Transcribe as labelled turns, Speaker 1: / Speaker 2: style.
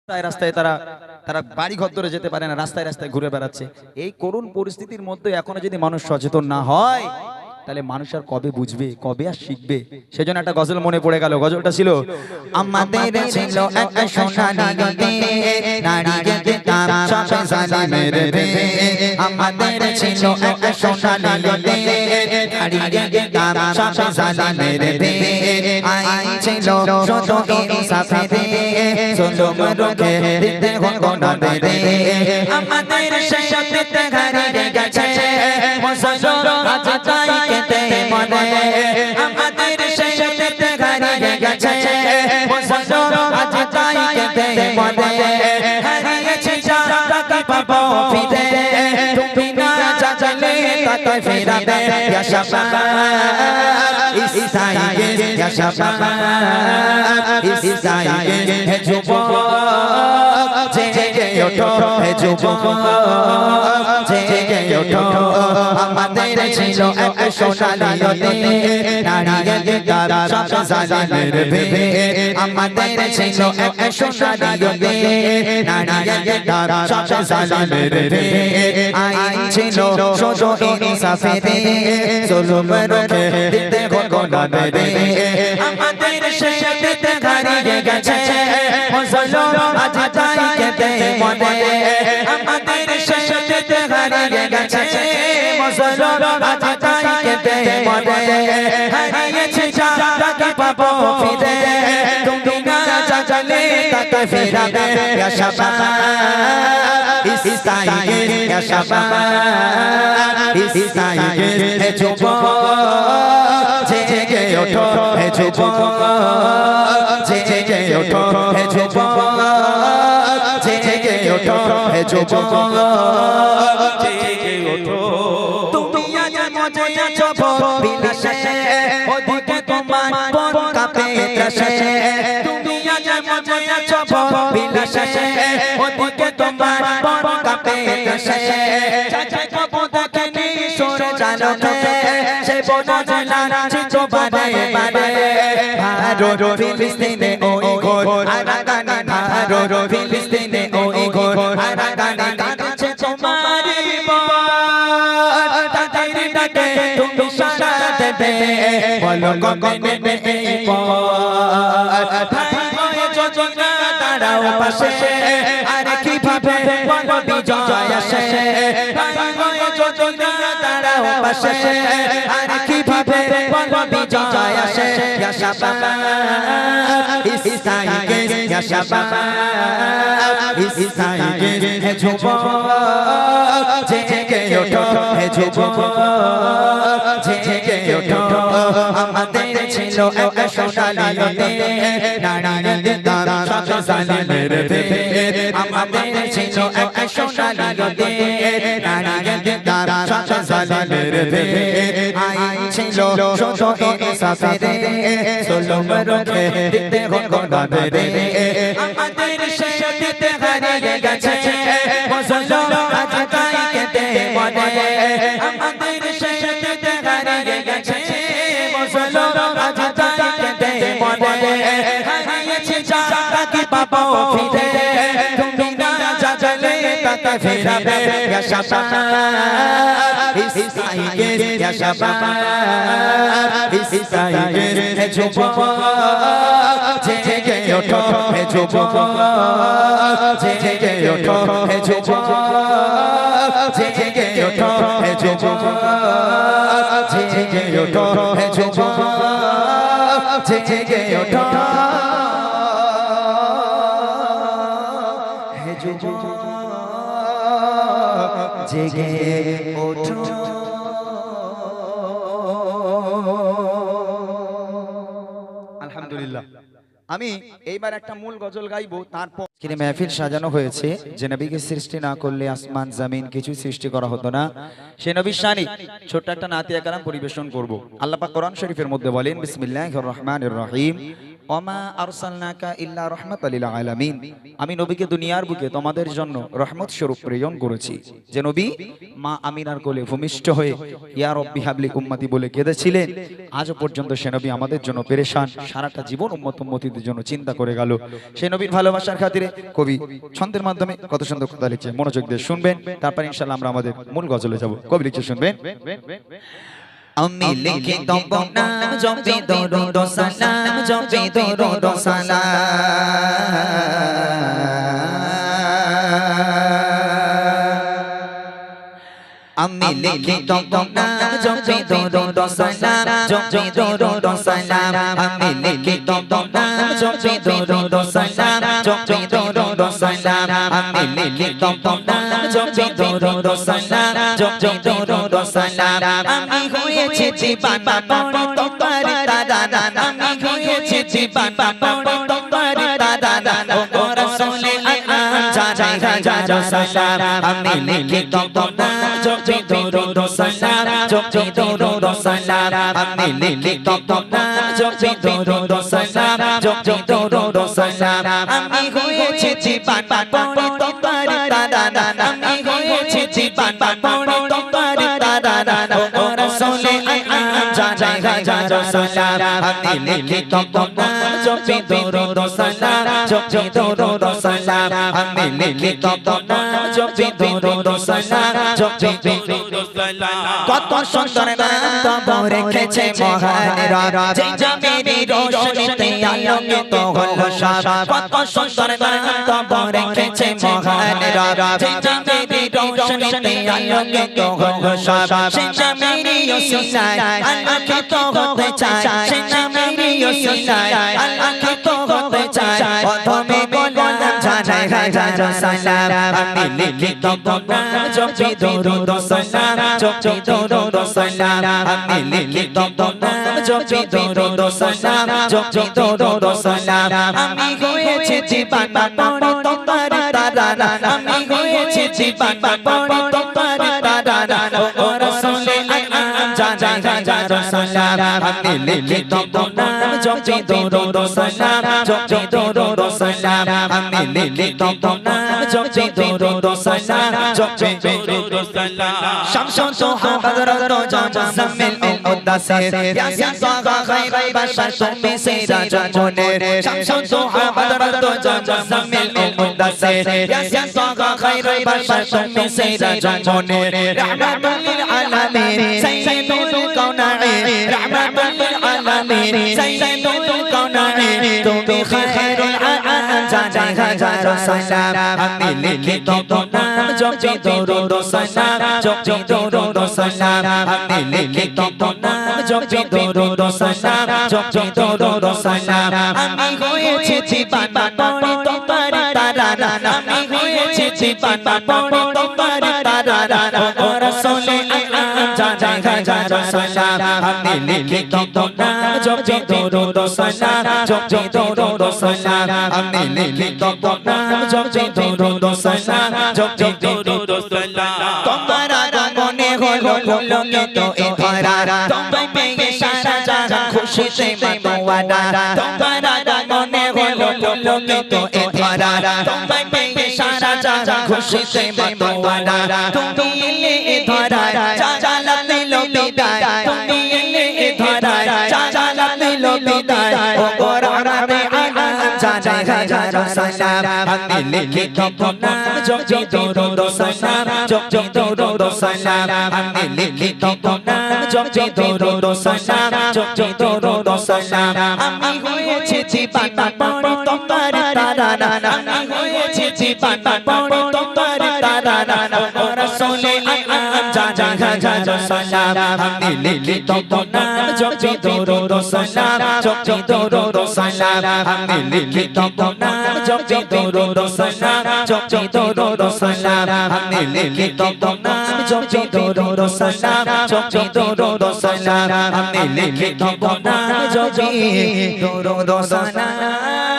Speaker 1: রাস্তায় রাস্তায় তারা তারা বাড়ি ঘর ধরে যেতে পারে না, রাস্তায় রাস্তায় ঘুরে বেড়াচ্ছে। এই করুণ পরিস্থিতির মধ্যে এখনো যদি মানুষ সচেতন না হয়, তাহলে মানুষ আর কবে বুঝবে, কবে আর শিখবে? সেজন্য একটা গজল মনে পড়ে গেল। গজলটা ছিল,
Speaker 2: আমাদের ছিল একটা সোনালী গতে, নারী গতে তার সবে জালিমের ভে। আমাদের ছিল একটা সোনালী গতে, নারী গতে তার সবে জালিমের ভে। আই ছিল শত ইনসাফে দে, জুলুম রুখে দিতে ঘটনা দে। আমাদের শেষ দিতে হারিয়ে গেছে মুসলমান, আজ তাই কেটে মনে। আমাদের শেষ দিতে হারিয়ে গেছে মুসলমান, আজ তাই কেটে মনে। হারিয়েছে যাকে পাবো ফিরে, তুমি না চাইলে তাকে ফেরাবে। ইয়া শাবাব ইসাইয়ে, ইয়া শাবাব ইসাইয়ে, হে যুবক জেগে ওঠো, হে যুবক জেগে ওঠো। আমাদের ছিল এক সোনালী গতে, নারী গতে তার সবে জালিমের ভে। আমাদের ছিল এক সোনালী গতে, নারী গতে তার সবে জালিমের ভে। আইন ছিল শত ইনসাফে দে, জুলুম রুখে দিতে ঘটনা দে। আমাদের শেষ দিতে হারিয়ে গেছে মুসলমান, আজ তাই কেটে মনে। আমাদের শেষ দিতে হারিয়ে গেছে মুসলমান, আজ তাই কেটে মনে। হারিয়েছে যাকে পাবো ফিরে, তুমি না চাইলে তাকে ফেরাবে। ইয়া শাবাব ইসাইয়ে, ইয়া শাবাব ইসাইয়ে, হে যুবক জেগে ওঠো, হে যুবক জেগে ওঠো, হে যুবক জেগে ওঠো, হে যুবক জেগে ওঠো। তুমি আজ মজে আছো বিলাসে, ওদিকে তোমার মন কাঁপে ত্রাসে। তুমি আজ মজে আছো বিলাসে, ওদিকে তোমার মন কাঁপে ত্রাসে। চাচা কবু দেখেনি সরে জানো সে বনা জেলা চিত্র বারে বারে। ভারত ফিলিস্তিনে ওই ঘোর আরাকানে, ভারত ফিলিস্তিনে ওই ঘোর আরাকানে। কাঁদছে তোমারি মন, তাদের ডাকে তুমি সাড়া দেবে। বলো কবে নেবে এই পথ, ঠাই হয়েছো জোনা দাঁড়াও পাশে। আরে কিভাবে বলো বিজয় আসে, ঠাই হয়েছো জোনা দাঁড়াও পাশে। আরে কিভাবে বলো বিজয় আসে। ইয়া শাবাব ইসাইয়ে, ইয়া শাবাব ইসাইয়ে, হে যুবক জেগে ওঠো, হে যুবক জেগে ওঠো। আমাদের ছিল এক সোনালী গতে, নারী গতে তার সবে জালিমের ভে। আমাদের ছিল এক সোনালী গতে, নারী গতে তার সবে জালিমের ভে। আইন ছিল শত ইনসাফে দে, জুলুম রুখে দিতে ঘটনা দে। আমাদের শেষ দিতে হারিয়ে গেছে মুসলমান, আজ তাই কেটে মনে। আমাদের শেষ দিতে হারিয়ে গেছে মুসলমান, আজ তাই কেটে মনে। হারিয়েছে যাকে পাবো ফিরে, তুমি না চাইলে তাকে ফেরাবে। ইয়া শাবাব ইসাইয়ে, ইয়া শাবাব ইসাইয়ে, হে যুবক জেগে ওঠো, হে যুবক জেগে ওঠো, হে যুবক জেগে ওঠো, হে যুবক জেগে ওঠো, হে যুবক জেগে ওঠো, হে যুবক জেগে ওঠো।
Speaker 1: আলহামদুলিল্লাহ। আমি এইবার একটা মূল গজল গাইবো, তারপর মেহফিল সাজানো হয়েছে যে নবীকে সৃষ্টি না করলে আসমান জমিন কিছু সৃষ্টি করা হতো না। সেই নবীর শানি ছোট্ট একটা নাতিয়া কালাম পরিবেশন করব। আল্লাহ পাক কোরআন শরীফের মধ্যে বলেন, বিসমিল্লাহির রহমানির রহিম, ওমা আরসালনাকা ইল্লা রাহমাতাল লিল আলামিন, আমি নবীকে দুনিয়ার বুকে তোমাদের জন্য রহমত স্বরূপ প্রেরণ করেছি। যে নবী মা আমিনার কোলে ভূমিষ্ঠ হয়ে ইয়া রব্বি হাবলি উম্মতি বলে কেঁদেছিলেন, আজও পর্যন্ত সে নবী আমাদের জন্য পেরেশান, সারাটা জীবন উম্মতের জন্য চিন্তা করে গেল। সেই নবীর ভালোবাসার খাতিরে কবি ছন্দের মাধ্যমে কত সুন্দর কথা লিখছে, মনোযোগ দিয়ে শুনবেন, তারপর ইনশাআল্লাহ আমরা আমাদের মূল গজলে যাব। কবি লিখছে, শুনবেন।
Speaker 2: আমি লিখি তব নাম জপি দরুদ ও সালাম, জপি দরুদ ও সালাম। আমি লিখি তব নাম জপি দরুদ ও সালাম, জপি দরুদ ও সালাম। আমি লিখি তব নাম জপি দরুদ ও সালাম, জপি দরুদ ও সালাম। আমি লিখি তব নাম জপি দরুদ ও সালাম, জপি দরুদ ও সালাম। আমি হয়েছি জীবানা পড়ে তোমার দাদা, আমি হয়েছি জীবানা পড়ে তোমার দাদা। ও রাসূলে আকরাম জানাই হাজার সালাম। আমি লিখি তব নাম জপি দরুদ ও সালাম, জপি দরুদ ও সালাম। আমি লিখি তব নাম জপি দরুদ ও সালাম, জপি দরুদ ও সালাম। আমি হয়েছি জীবানা পড়ে তোমার দাদা, আমি হয়েছি জীবানা পড়ে তোমার দাদা। ও রাসূলে আকরাম জানাই হাজার সালাম। আমি লিখি তব নাম জপি দরুদ ও সালাম, জপি দরুদ ও সালাম। আমি লিখি তব নাম জপি দরুদ ও সালাম, জপি দরুদ ও সালাম। কত সুন্দর নাম তব রেখেছে মহানেরা, যে জামিরি রোশনীতে আলোকিত হলো সব। কত সুন্দর নাম তব রেখেছে মহানেরা, যে জামিরি রোশনীতে আলোকিত হলো সব। সে জামিরি ওসিলায় আলোকিত হতে চায়, সে জামিরি ওসিলায় আলোকিত হতে চায়। অধমে গোলাম জানাই হাজার সালাম। আমি লিখি তব নাম জপি দরুদ ও সালাম, জপি দরুদ ও সালাম। আমি লিখি তব নাম জপি দরুদ ও সালাম, জপি দরুদ ও সালাম। আমি হয়েছি জীবানা পড়ে তোমার দাদা, আমি হয়েছি জীবানা পড়ে তোমার দাদা। ও রাসূলে আকরাম জানাই হাজার সালাম। আমি লিখি তব নাম জপি দরুদ ও সালাম, জপি দরুদ ও সালাম। আমি লিখি তব নাম জপি দরুদ ও সালাম, জপি দরুদ ও সালাম। শামসুন সাহাবা হযরত মুজাম্মিল ও মুদাসসির, ইয়াসিন তাহা খায়রুল বাশার, তুমি সিরাজুল মুনীর। শামসুন সাহাবা হযরত মুজাম্মিল ও মুদাসসির, ইয়াসিন তাহা খায়রুল বাশার, তুমি সিরাজুল মুনীর। রাহমাতুল লিল আলামিন, সাইয়্যিদুল কাওনাইন, রাহমাতুল লিল আলামিন, সাইয়্যিদুল কাওনাইন। তুমি খায়রুল আনাম জানাই হাজার সালাম। আমি লিখি তব নাম জপি দরুদ ও সালাম, জপি দরুদ ও সালাম। আমি লিখি তব নাম জপি দরুদ ও সালাম, জপি দরুদ ও সালাম। আমি হয়েছি জীবানা পড়ে তোমার দাদা, আমি হয়েছি জীবানা পড়ে তোমার দাদা। ও রাসূলে আকরাম জানাই হাজার সালাম। আমি লিখি তব নাম জপি দরুদ ও সালাম, জপি দরুদ ও সালাম। আমি লিখি তব নাম জপি দরুদ ও সালাম, জপি দরুদ ও সালাম। তোমার আগমনে হলো পুলকিত এ ধরা, তোমায় পেয়ে সারা জাহান খুশিতে মাতোয়ারা। তোমার আগমনে হলো পুলকিত এ ধরা, তোমায় পেয়ে সারা জাহান খুশিতে মাতোয়ারা। তুমি এলে এ ধরায় জালাল দিল বিদায়, তুমি এলে এ ধরায় জালাল দিল বিদায়। ও কোরআনে আলাম জানাই হাজার সালাম। আমি লিখি তব নাম জপি দরুদ ও সালাম, জপি দরুদ ও সালাম। আমি লিখি তব নাম জপি দরুদ ও সালাম, জপি দরুদ ও সালাম। আমি হয়েছি জীবানা পড়ে তোমার দাদা, আমি হয়েছি জীবানা পড়ে তোমার দাদা। ও রাসূলে আকরাম জানাই হাজার সালাম। আমি লিখি তব নাম জপি দরুদ ও সালাম, জপি দরুদ ও সালাম। আমি লিখি তব নাম জপি দরুদ ও সালাম, জপি দরুদ ও সালাম। আমি লিখি তব নাম জপি দরুদ ও সালাম, জপি দরুদ ও সালাম। আমি লিখি তব নাম জপি দরুদ ও সালাম।